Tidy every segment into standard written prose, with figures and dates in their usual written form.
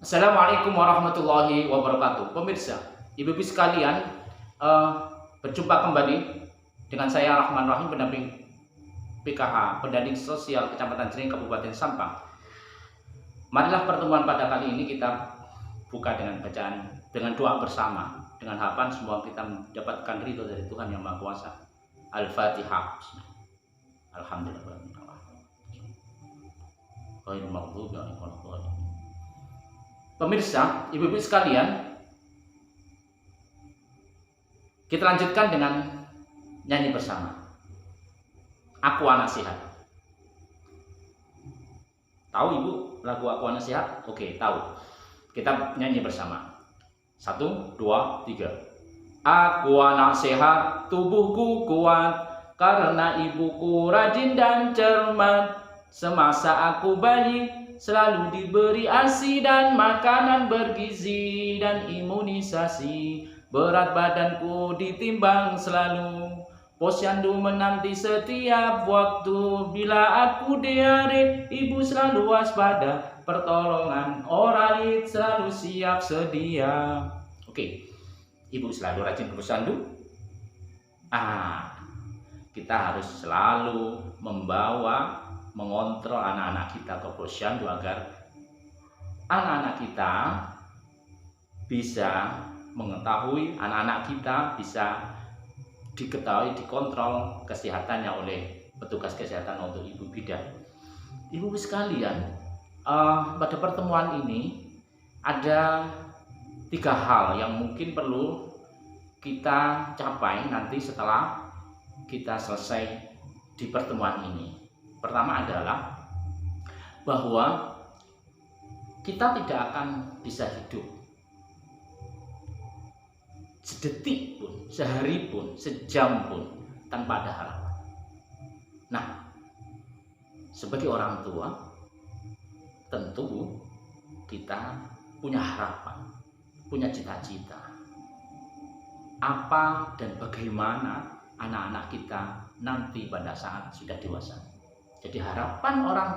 Assalamualaikum warahmatullahi wabarakatuh. Pemirsa, ibu-ibu sekalian, berjumpa kembali dengan saya Rahman Rahim, pendamping PKH, pendamping sosial Kecamatan Jering, Kabupaten Sampang. Marilah pertemuan pada kali ini kita buka dengan bacaan, dengan doa bersama, dengan harapan semua kita mendapatkan ridho dari Tuhan Yang Maha Kuasa. Al-Fatihah. Alhamdulillah. Pemirsa, ibu-ibu sekalian, kita lanjutkan dengan nyanyi bersama. Aku Anak Sehat. Tahu ibu lagu Aku Anak Sehat? Oke, tahu. Kita nyanyi bersama. 1, 2, 3. Aku anak sehat, tubuhku kuat, karena ibuku rajin dan cermat. Semasa aku bayi, selalu diberi ASI dan makanan bergizi dan imunisasi. Berat badanku ditimbang selalu, posyandu menanti setiap waktu. Bila aku diare, ibu selalu waspada, pertolongan oralit selalu siap sedia. Oke, ibu selalu rajin ke posyandu. Kita harus selalu mengontrol anak-anak kita ke posyandu agar anak-anak kita bisa mengetahui, anak-anak kita bisa diketahui, dikontrol kesehatannya oleh petugas kesehatan untuk ibu bidan. Ibu sekalian, pada pertemuan ini ada 3 hal yang mungkin perlu kita capai nanti setelah kita selesai di pertemuan ini. Pertama adalah bahwa kita tidak akan bisa hidup sedetik pun, sehari pun, sejam pun tanpa ada harapan. Nah, sebagai orang tua, tentu kita punya harapan, punya cita-cita. Apa dan bagaimana anak-anak kita nanti pada saat sudah dewasa. Jadi harapan orang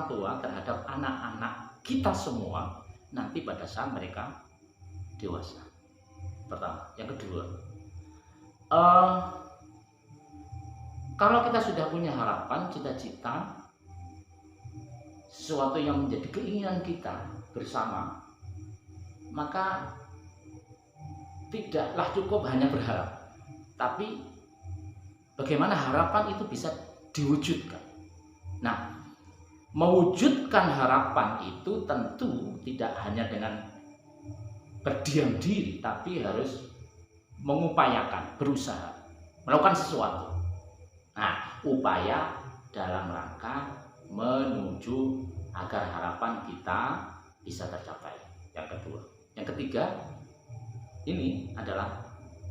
tua terhadap anak-anak kita semua nanti pada saat mereka dewasa. Pertama, yang kedua, kalau kita sudah punya harapan, cita-cita, sesuatu yang menjadi keinginan kita bersama, maka tidaklah cukup hanya berharap, tapi bagaimana harapan itu bisa diwujudkan. Nah, mewujudkan harapan itu tentu tidak hanya dengan berdiam diri, tapi harus mengupayakan, berusaha, melakukan sesuatu. Nah, upaya dalam rangka menuju agar harapan kita bisa tercapai. Yang kedua, yang ketiga, ini adalah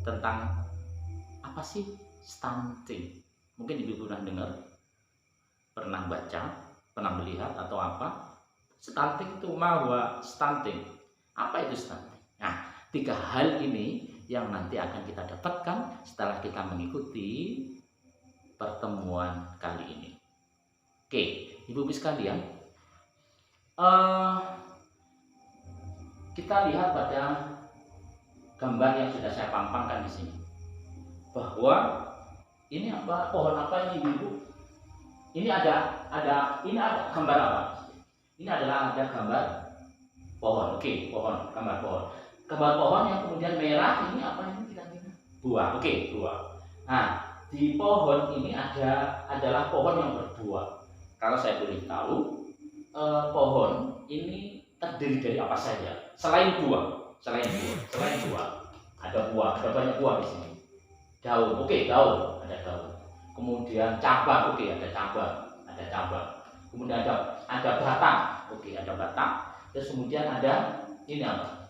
tentang apa sih stunting? Mungkin ibu pernah dengar, pernah baca, pernah melihat atau apa? Stunting itu stunting. Apa itu stunting? Nah, 3 hal ini yang nanti akan kita dapatkan setelah kita mengikuti pertemuan kali ini. Oke, ibu-ibu sekalian, kita lihat pada gambar yang sudah saya pampangkan di sini, bahwa ini apa, pohon apa ini ibu? Ini ada gambar apa? Ini adalah ada gambar pohon. Oke, pohon, gambar pohon. Gambar pohon yang kemudian merah, ini apa ini kira-kira? Buah. Oke, buah. Nah, di pohon ini adalah pohon yang berbuah. Kalau saya boleh tahu, pohon ini terdiri dari apa saja? Selain buah. Ada buah, ada banyak buah di sini. Daun, daun, ada daun. Kemudian cabang, ada cabang. Kemudian ada batang, ada batang. Terus kemudian ada ini apa?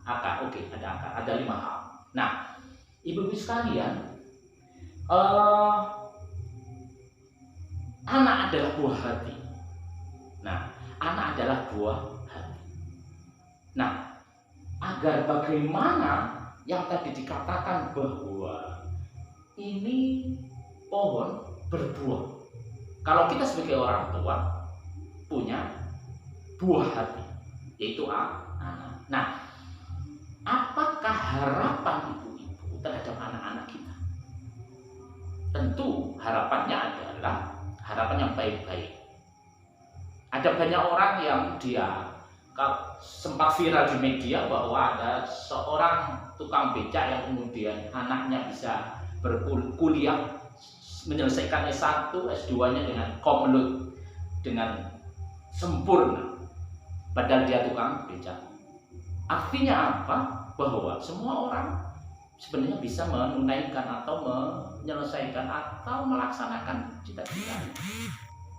Akar, ada akar. Ada 5 hal. Nah, ibu-ibu sekalian, anak adalah buah hati. Nah, anak adalah buah hati. Nah, agar bagaimana yang tadi dikatakan bahwa ini pohon berbuah. Kalau kita sebagai orang tua punya buah hati, yaitu anak. Nah, apakah harapan ibu-ibu terhadap anak-anak kita? Tentu harapannya adalah harapan yang baik-baik. Ada banyak orang yang dia sempat viral di media bahwa ada seorang tukang becak yang kemudian anaknya bisa berkuliah menyelesaikan S1, S2-nya dengan komlut, dengan sempurna, padahal dia tukang becak. Artinya apa? Bahwa semua orang sebenarnya bisa menunaikan atau menyelesaikan atau melaksanakan cita-cita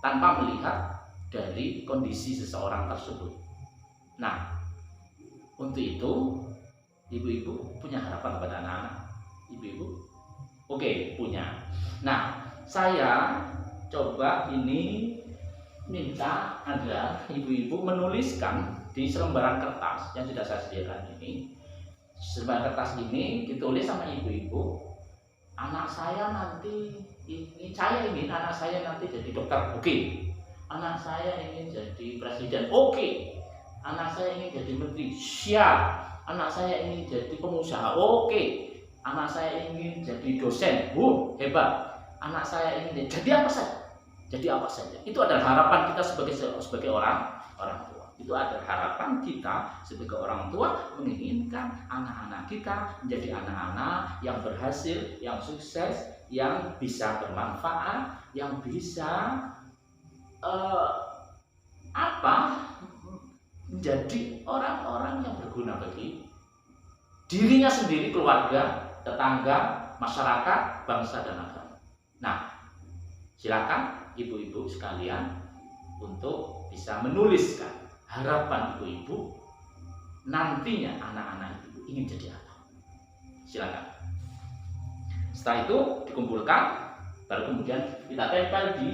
tanpa melihat dari kondisi seseorang tersebut. Nah, untuk itu ibu-ibu punya harapan kepada anak-anak. Ibu-ibu, oke, punya. Nah, saya coba ini minta agar ibu-ibu menuliskan di selembaran kertas yang sudah saya sediakan ini. Selembaran kertas ini ditulis sama ibu-ibu, anak saya nanti ini, saya ingin anak saya nanti jadi dokter, oke. Anak saya ingin jadi presiden, oke. Anak saya ingin jadi menteri, siap. Anak saya ingin jadi pengusaha, oke. Anak saya ingin jadi dosen, hebat. Anak saya ingin jadi apa saja, jadi apa saja. Itu adalah harapan kita sebagai orang tua. Itu adalah harapan kita sebagai orang tua, menginginkan anak-anak kita menjadi anak-anak yang berhasil, yang sukses, yang bisa bermanfaat, yang bisa menjadi orang-orang yang berguna bagi dirinya sendiri, keluarga, tetangga, masyarakat, bangsa, dan agama. Nah, silakan ibu-ibu sekalian untuk bisa menuliskan harapan ibu-ibu nantinya anak-anak ibu ingin jadi apa. Silakan. Setelah itu dikumpulkan, baru kemudian kita tempel di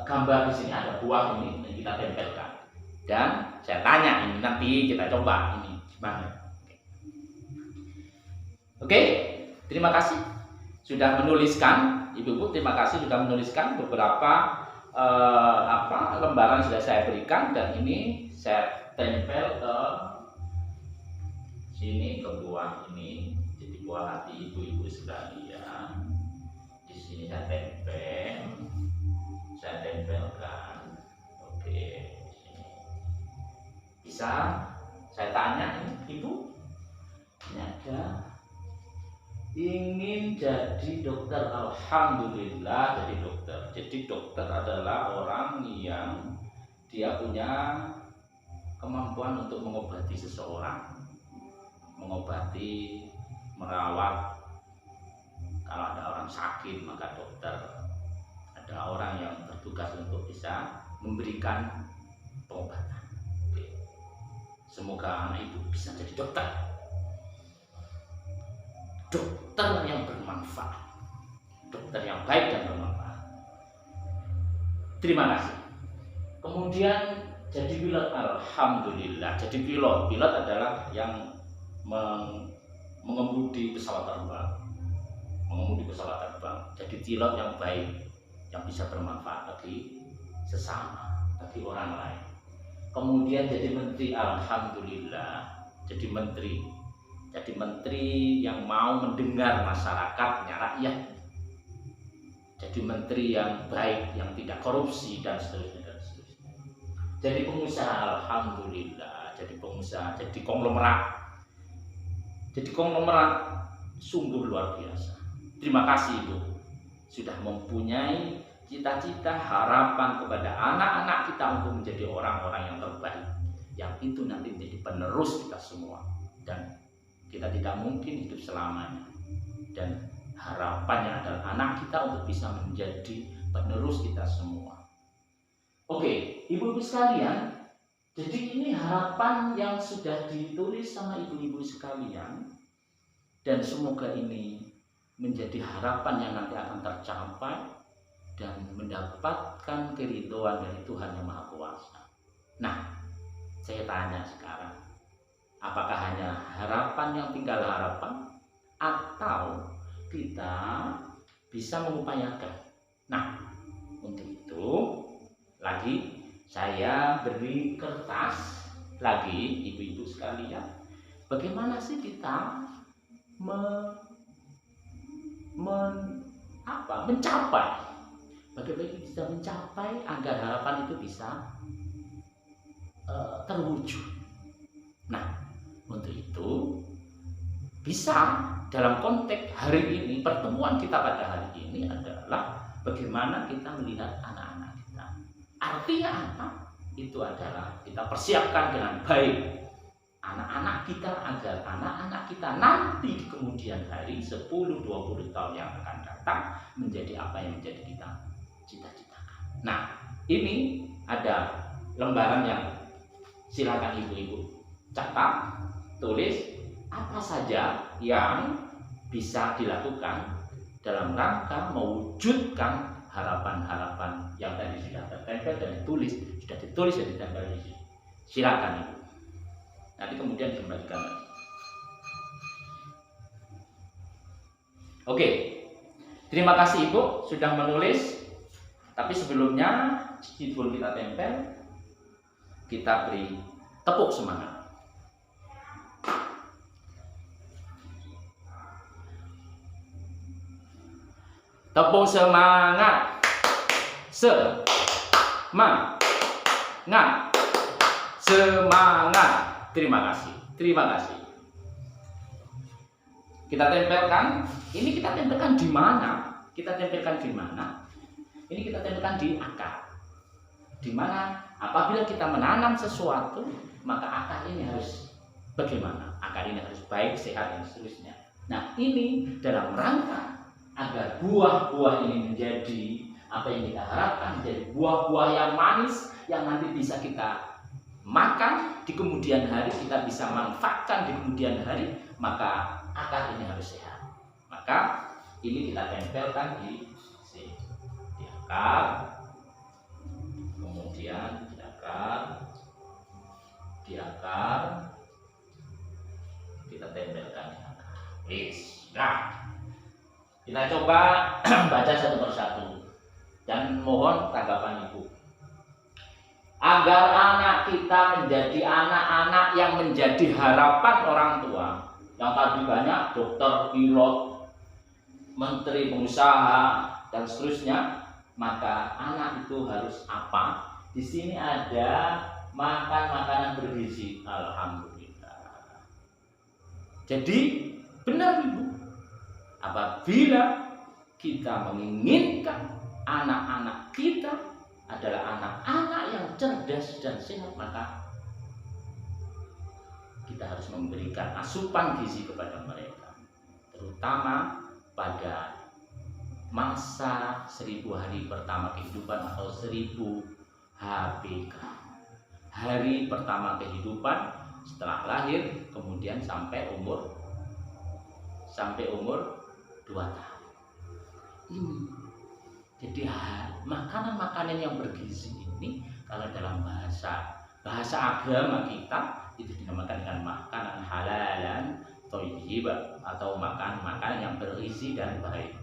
gambar. Di sini ada buah ini yang kita tempelkan. Dan saya tanya ini, nanti kita coba ini gimana. Oke, terima kasih sudah menuliskan, ibu-ibu. Terima kasih sudah menuliskan beberapa lembaran sudah saya berikan, dan ini saya tempel ke sini, ke buah ini, jadi buah hati ibu-ibu sekalian. Di sini saya tempelkan. Oke, sini. Bisa saya tanya ini, ibu, ini ada ingin jadi dokter. Alhamdulillah jadi dokter. Jadi dokter adalah orang yang dia punya kemampuan untuk mengobati seseorang, mengobati, merawat. Kalau ada orang sakit maka dokter. Ada orang yang bertugas untuk bisa memberikan pengobatan. Oke. Semoga anak ibu bisa jadi dokter. Dokter yang bermanfaat, dokter yang baik dan bermanfaat. Terima kasih. Kemudian jadi pilot. Alhamdulillah jadi pilot. Pilot adalah yang mengemudi pesawat terbang, jadi pilot yang baik, yang bisa bermanfaat bagi sesama, bagi orang lain. Kemudian jadi menteri. Alhamdulillah jadi menteri yang mau mendengar masyarakatnya, rakyat. Jadi menteri yang baik, yang tidak korupsi, dan seterusnya. Jadi pengusaha. Alhamdulillah jadi pengusaha, jadi konglomerat sungguh luar biasa. Terima kasih Ibu sudah mempunyai cita-cita, harapan kepada anak-anak kita untuk menjadi orang-orang yang terbaik, yang itu nanti menjadi penerus kita semua. Dan kita tidak mungkin hidup selamanya, dan harapannya adalah anak kita untuk bisa menjadi penerus kita semua. Oke, ibu-ibu sekalian, jadi ini harapan yang sudah ditulis sama ibu-ibu sekalian, dan semoga ini menjadi harapan yang nanti akan tercapai dan mendapatkan keridhaan dari Tuhan Yang Maha Kuasa. Nah, saya tanya sekarang, apakah hanya harapan yang tinggal harapan, atau kita bisa mengupayakan? Nah, untuk itu lagi saya beri kertas lagi, ibu-ibu sekalian, bagaimana sih kita mencapai, bagaimana bisa mencapai agar harapan itu bisa terwujud. Nah, untuk itu bisa dalam konteks hari ini, pertemuan kita pada hari ini adalah bagaimana kita melihat anak-anak kita. Artinya apa? Itu adalah kita persiapkan dengan baik anak-anak kita agar anak-anak kita nanti di kemudian hari 10-20 tahun yang akan datang menjadi apa yang menjadi kita cita-citakan. Nah, ini ada lembaran yang silakan ibu-ibu catat, tulis apa saja yang bisa dilakukan dalam rangka mewujudkan harapan-harapan yang tadi sudah tertempel dan ditulis dan ditempel di sini. Silakan ibu. Nanti kemudian dikembalikan lagi. Oke, terima kasih ibu sudah menulis. Tapi sebelumnya sebelum kita tempel, kita beri tepuk semangat. Tepuk semangat. Semangat. Terima kasih. Kita tempelkan. Ini kita tempelkan di mana? Ini kita tempelkan di akar. Di mana apabila kita menanam sesuatu, maka akar ini harus bagaimana? Akar ini harus baik, sehat, dan seterusnya. Nah, ini dalam rangka agar buah-buah ini menjadi apa yang kita harapkan, menjadi buah-buah yang manis yang nanti bisa kita makan di kemudian hari, kita bisa manfaatkan di kemudian hari, maka akar ini harus sehat. Maka ini kita tempelkan di sini, di akar, kemudian di akar, kita tempelkan di akar. Nah, kita coba baca satu persatu dan mohon tanggapan ibu. Agar anak kita menjadi anak-anak yang menjadi harapan orang tua, yang tadi banyak dokter, pilot, menteri, pengusaha, dan seterusnya, maka anak itu harus apa? Di sini ada makan makanan bergizi. Alhamdulillah. Jadi benar ibu, apabila kita menginginkan anak-anak kita adalah anak-anak yang cerdas dan sehat, maka kita harus memberikan asupan gizi kepada mereka, terutama pada masa 1000 hari pertama kehidupan atau 1000 HPK, hari pertama kehidupan setelah lahir, kemudian sampai umur 2 tahun. Jadi makanan-makanan yang bergizi ini kalau dalam bahasa agama kita itu dinamakan dengan makanan halalan thayyibah atau makanan yang bergizi dan baik.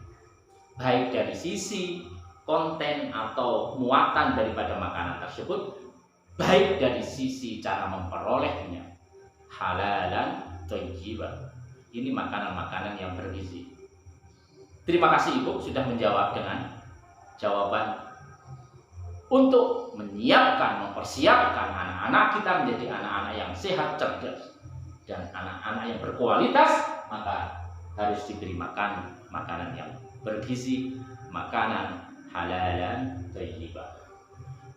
Baik dari sisi konten atau muatan daripada makanan tersebut, baik dari sisi cara memperolehnya. Halalan thayyibah. Ini makanan-makanan yang bergizi. Terima kasih ibu sudah menjawab dengan jawaban untuk mempersiapkan anak-anak kita menjadi anak-anak yang sehat, cerdas, dan anak-anak yang berkualitas, maka harus diberi makanan yang bergizi, makanan halalan thayyibah.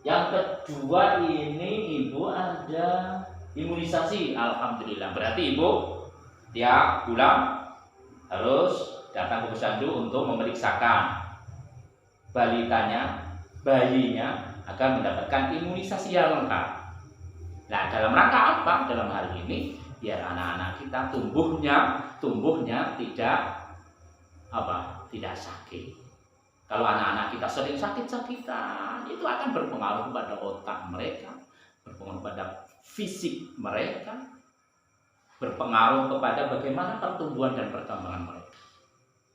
Yang kedua ini ibu ada imunisasi. Alhamdulillah. Berarti ibu tiap bulan harus datang ke posyandu untuk memeriksakan bayinya agar mendapatkan imunisasi yang lengkap. Nah, dalam rangka apa? Dalam hal ini biar anak-anak kita tumbuhnya tidak sakit. Kalau anak-anak kita sering sakit-sakitan, itu akan berpengaruh pada otak mereka, berpengaruh pada fisik mereka, berpengaruh kepada bagaimana pertumbuhan dan perkembangan mereka.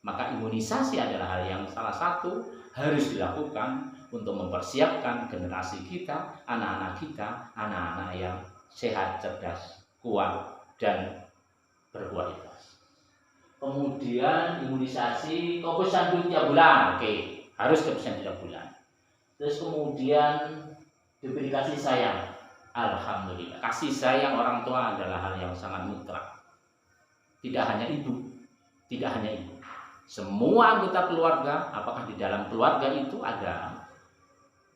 Maka imunisasi adalah hal yang salah satu harus dilakukan untuk mempersiapkan generasi kita, anak-anak yang sehat, cerdas, kuat, dan berkualitas. Kemudian imunisasi keputusan tiap bulan, oke, harus keputusan tiap bulan. Terus kemudian diberi kasih sayang, alhamdulillah. Kasih sayang orang tua adalah hal yang sangat mutlak. Tidak hanya ibu, semua anggota keluarga, apakah di dalam keluarga itu ada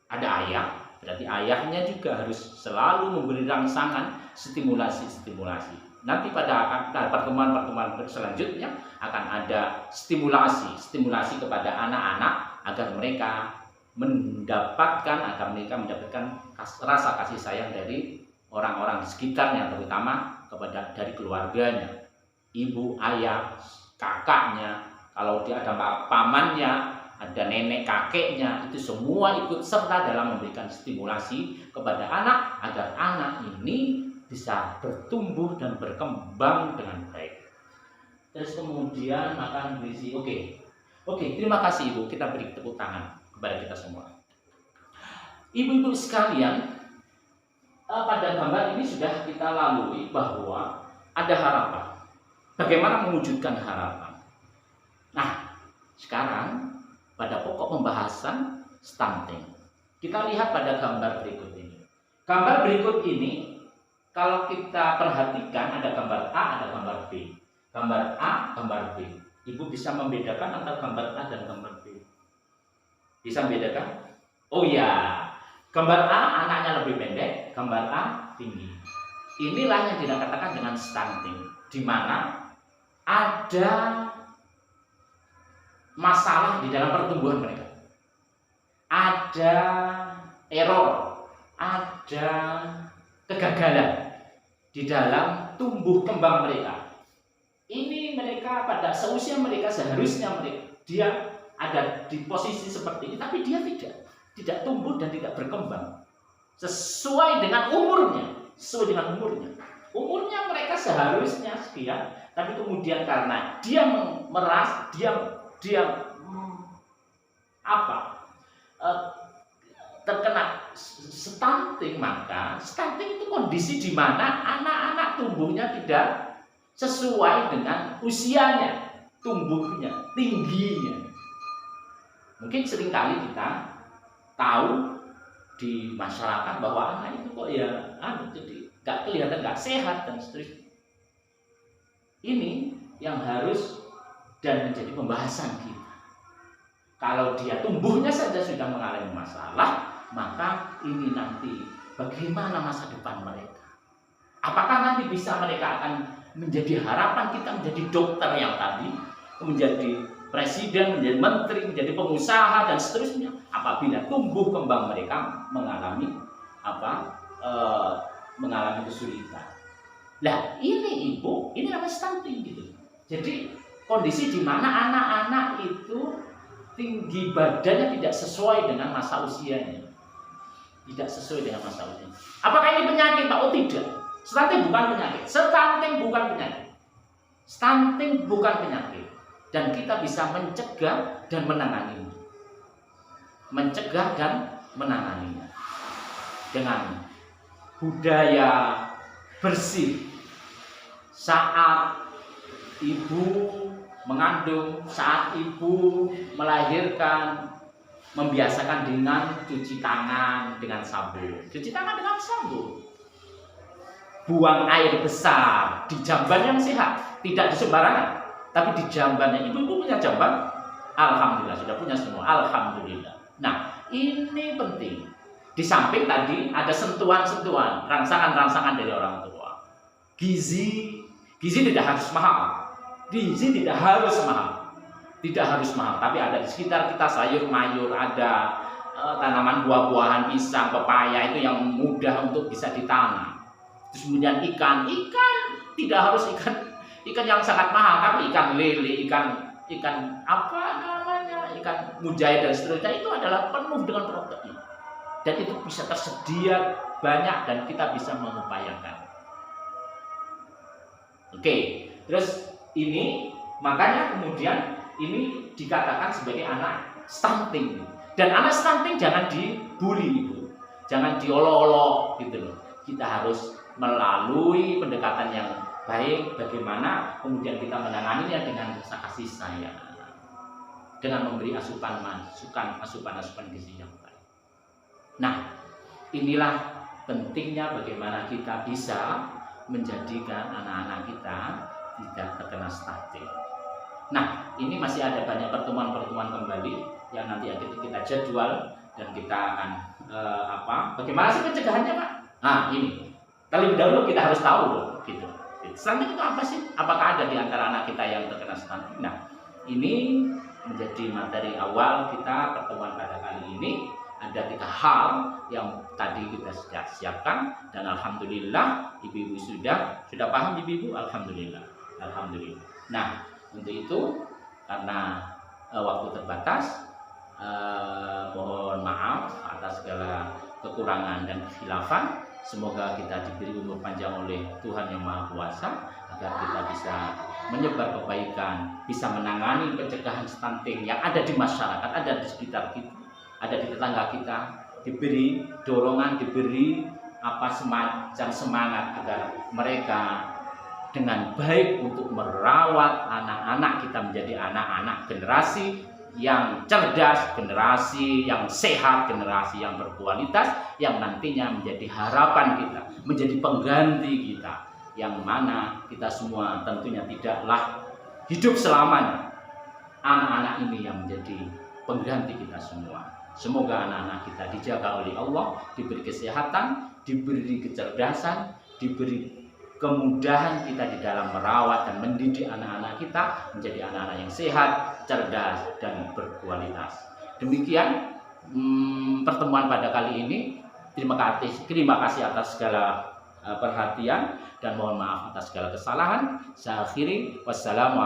ayah, berarti ayahnya juga harus selalu memberi rangsangan, stimulasi. Nanti pada pertemuan-pertemuan selanjutnya akan ada stimulasi kepada anak-anak agar mereka mendapatkan rasa kasih sayang dari orang-orang di sekitarnya, terutama dari keluarganya, ibu, ayah, kakaknya, kalau dia ada pamannya, ada nenek kakeknya, itu semua ikut serta dalam memberikan stimulasi kepada anak agar anak ini bisa bertumbuh dan berkembang dengan baik. Terus kemudian makan bergizi. Oke, terima kasih Ibu. Kita beri tepuk tangan kepada kita semua. Ibu-ibu sekalian, pada gambar ini sudah kita lalui bahwa ada harapan. Bagaimana mewujudkan harapan? Nah, sekarang pada pokok pembahasan stunting. Kita lihat pada gambar berikut ini. Gambar berikut ini kalau kita perhatikan ada gambar A, ada gambar B. Gambar A, gambar B. Ibu bisa membedakan antara gambar A dan gambar B? Bisa membedakan? Oh ya, gambar A anaknya lebih pendek, gambar A tinggi. Inilah yang dikatakan dengan stunting, di mana ada masalah di dalam pertumbuhan mereka. Ada error, ada kegagalan di dalam tumbuh kembang mereka. Ini mereka pada seusia mereka seharusnya dia ada di posisi seperti ini, tapi dia tidak tumbuh dan tidak berkembang sesuai dengan umurnya. Umurnya mereka seharusnya sekian, tapi kemudian karena dia terkena stunting, maka stunting itu kondisi di mana anak-anak tumbuhnya tidak sesuai dengan usianya, tumbuhnya, tingginya. Mungkin seringkali kita tahu di masyarakat bahwa anak itu kok ya jadi nggak kelihatan, nggak sehat dan seterusnya. Ini yang harus dan menjadi pembahasan kita. Kalau dia tumbuhnya saja sudah mengalami masalah, maka ini nanti bagaimana masa depan mereka? Apakah nanti bisa mereka akan menjadi harapan kita, menjadi dokter yang tadi, menjadi presiden, menjadi menteri, menjadi pengusaha dan seterusnya? Apabila tumbuh kembang mereka mengalami mengalami kesulitan. Nah, ini ibu, ini namanya stunting gitu. Jadi kondisi di mana anak-anak itu tinggi badannya tidak sesuai dengan masa usianya. Apakah ini penyakit, Pak? Oh tidak. Stunting bukan penyakit. Stunting bukan penyakit. Dan kita bisa mencegah dan menanganinya. Dengan budaya bersih. Saat ibu mengandung, saat ibu melahirkan, membiasakan dengan cuci tangan dengan sabun. Buang air besar di jamban yang sehat, tidak di sembarangan, tapi di jambannya. Ibu punya jamban? Alhamdulillah, sudah punya semua. Alhamdulillah. Nah, ini penting. Di samping tadi ada sentuhan-sentuhan, rangsangan-rangsangan dari orang tua. Gizi tidak harus mahal. Tidak harus mahal, tapi ada di sekitar kita sayur mayur, ada tanaman buah-buahan, pisang, pepaya itu yang mudah untuk bisa ditanam. Terus kemudian ikan tidak harus ikan yang sangat mahal, tapi ikan lele, ikan mujair dan seterusnya itu adalah penuh dengan protein. Dan itu bisa tersedia banyak dan kita bisa mengupayakan. Oke, terus ini makanya kemudian ini dikatakan sebagai anak stunting. Dan anak stunting jangan dibully, Ibu. Jangan diolok-olok gitu loh. Kita harus melalui pendekatan yang baik, bagaimana kemudian kita menanganinya dengan rasa kasih sayang, dengan memberi asupan gizi yang baik. Nah, inilah pentingnya bagaimana kita bisa menjadikan anak-anak kita tidak terkena stunting. Nah, ini masih ada banyak pertemuan-pertemuan kembali yang nanti kita jadwal dan kita akan bagaimana sih pencegahannya, Pak? Nah, ini terlebih dahulu kita harus tahu dong, gitu. Stunting itu apa sih? Apakah ada di antara anak kita yang terkena stunting? Nah, ini menjadi materi awal kita pertemuan pada kali ini. Ada 3 hal yang tadi kita sudah siapkan dan alhamdulillah ibu-ibu sudah paham, ibu-ibu, alhamdulillah. Nah, untuk itu karena waktu terbatas, mohon maaf atas segala kekurangan dan kekhilafan. Semoga kita diberi umur panjang oleh Tuhan Yang Maha Kuasa agar kita bisa menyebar kebaikan, bisa menangani pencegahan stunting yang ada di masyarakat, ada di sekitar kita, ada di tetangga kita, diberi dorongan, diberi semacam semangat agar mereka dengan baik untuk merawat anak-anak kita menjadi anak-anak generasi yang cerdas, generasi yang sehat, generasi yang berkualitas, yang nantinya menjadi harapan kita, menjadi pengganti kita, yang mana kita semua tentunya tidaklah hidup selamanya. Anak-anak ini yang menjadi pengganti kita semua. Semoga anak-anak kita dijaga oleh Allah, diberi kesehatan, diberi kecerdasan, diberi kemudahan kita di dalam merawat dan mendidik anak-anak kita menjadi anak-anak yang sehat, cerdas, dan berkualitas. Demikian pertemuan pada kali ini. Terima kasih atas segala perhatian dan mohon maaf atas segala kesalahan. Saya akhiri. Wassalamualaikum.